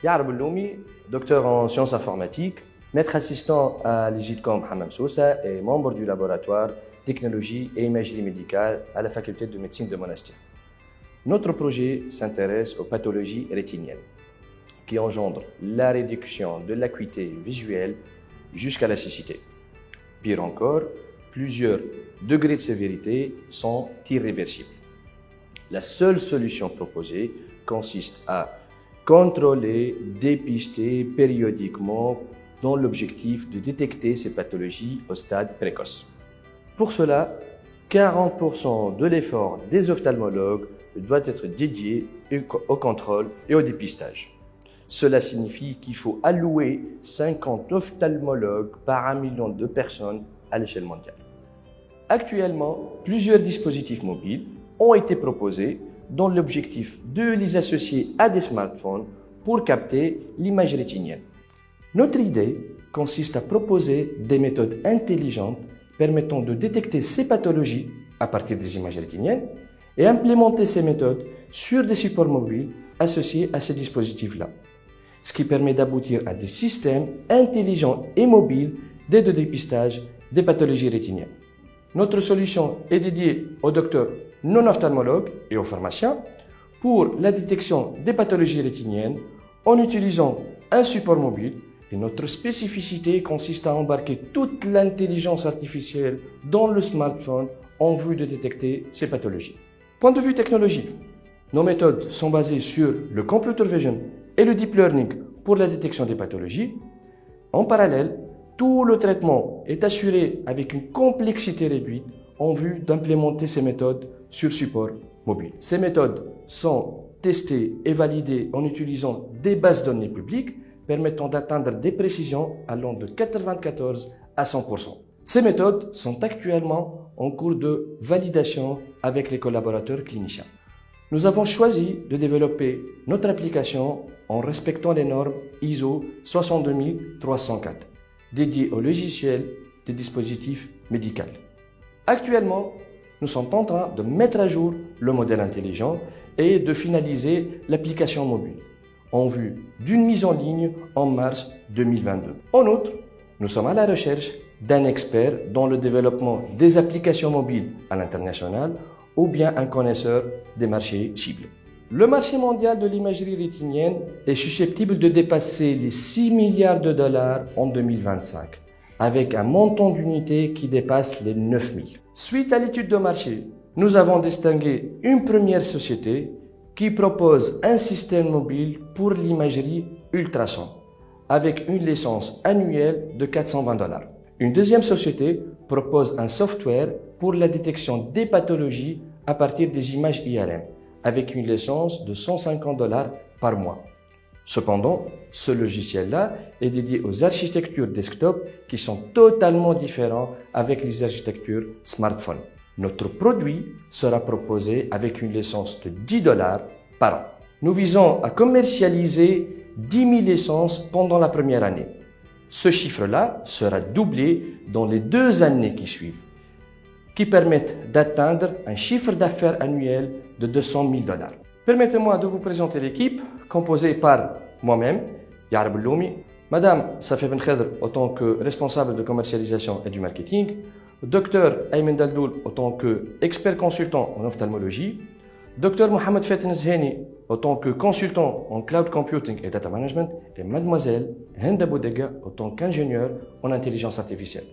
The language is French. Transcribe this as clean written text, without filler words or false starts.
Yarab Loumi, docteur en sciences informatiques, maître assistant à l'IGITCOM Hammam Sousa et membre du laboratoire technologie et imagerie médicale à la faculté de médecine de Monastir. Notre projet s'intéresse aux pathologies rétiniennes qui engendrent la réduction de l'acuité visuelle jusqu'à la cécité. Pire encore, plusieurs degrés de sévérité sont irréversibles. La seule solution proposée consiste à contrôler, dépister périodiquement dans l'objectif de détecter ces pathologies au stade précoce. Pour cela, 40% de l'effort des ophtalmologues doit être dédié au contrôle et au dépistage. Cela signifie qu'il faut allouer 50 ophtalmologues par 1 million de personnes à l'échelle mondiale. Actuellement, plusieurs dispositifs mobiles ont été proposés dans l'objectif de les associer à des smartphones pour capter l'image rétinienne. Notre idée consiste à proposer des méthodes intelligentes permettant de détecter ces pathologies à partir des images rétiniennes et implémenter ces méthodes sur des supports mobiles associés à ces dispositifs-là, ce qui permet d'aboutir à des systèmes intelligents et mobiles d'aide de dépistage des pathologies rétiniennes. Notre solution est dédiée aux docteurs non ophtalmologues et aux pharmaciens pour la détection des pathologies rétiniennes en utilisant un support mobile. Et notre spécificité consiste à embarquer toute l'intelligence artificielle dans le smartphone en vue de détecter ces pathologies. Point de vue technologique, nos méthodes sont basées sur le computer vision et le deep learning pour la détection des pathologies. En parallèle, tout le traitement est assuré avec une complexité réduite en vue d'implémenter ces méthodes sur support mobile. Ces méthodes sont testées et validées en utilisant des bases de données publiques permettant d'atteindre des précisions allant de 94 à 100%. Ces méthodes sont actuellement en cours de validation avec les collaborateurs cliniciens. Nous avons choisi de développer notre application en respectant les normes ISO 62304, dédiées au logiciel des dispositifs médicaux. Actuellement, nous sommes en train de mettre à jour le modèle intelligent et de finaliser l'application mobile en vue d'une mise en ligne en mars 2022. En outre, nous sommes à la recherche d'un expert dans le développement des applications mobiles à l'international ou bien un connaisseur des marchés ciblés. Le marché mondial de l'imagerie rétinienne est susceptible de dépasser les 6 milliards de dollars en 2025, avec un montant d'unités qui dépasse les 9 000. Suite à l'étude de marché, nous avons distingué une première société qui propose un système mobile pour l'imagerie ultrason, avec une licence annuelle de 420 $. Une deuxième société propose un software pour la détection des pathologies à partir des images IRM, avec une licence de 150 $ par mois. Cependant, ce logiciel-là est dédié aux architectures desktop qui sont totalement différentes avec les architectures smartphone. Notre produit sera proposé avec une licence de 10 $ par an. Nous visons à commercialiser 10 000 licences pendant la première année. Ce chiffre-là sera doublé dans les 2 années qui suivent, qui permettent d'atteindre un chiffre d'affaires annuel de 200 000 $. Permettez-moi de vous présenter l'équipe composée par moi-même, Yarab Loumi, Madame Safia Ben Khedr en tant que responsable de commercialisation et du marketing, Dr Ayman Daldoul en tant qu'expert consultant en ophtalmologie, Dr Mohamed Fatin Zheni en tant que consultant en cloud computing et data management et Mademoiselle Henda Boudega en tant qu'ingénieure en intelligence artificielle.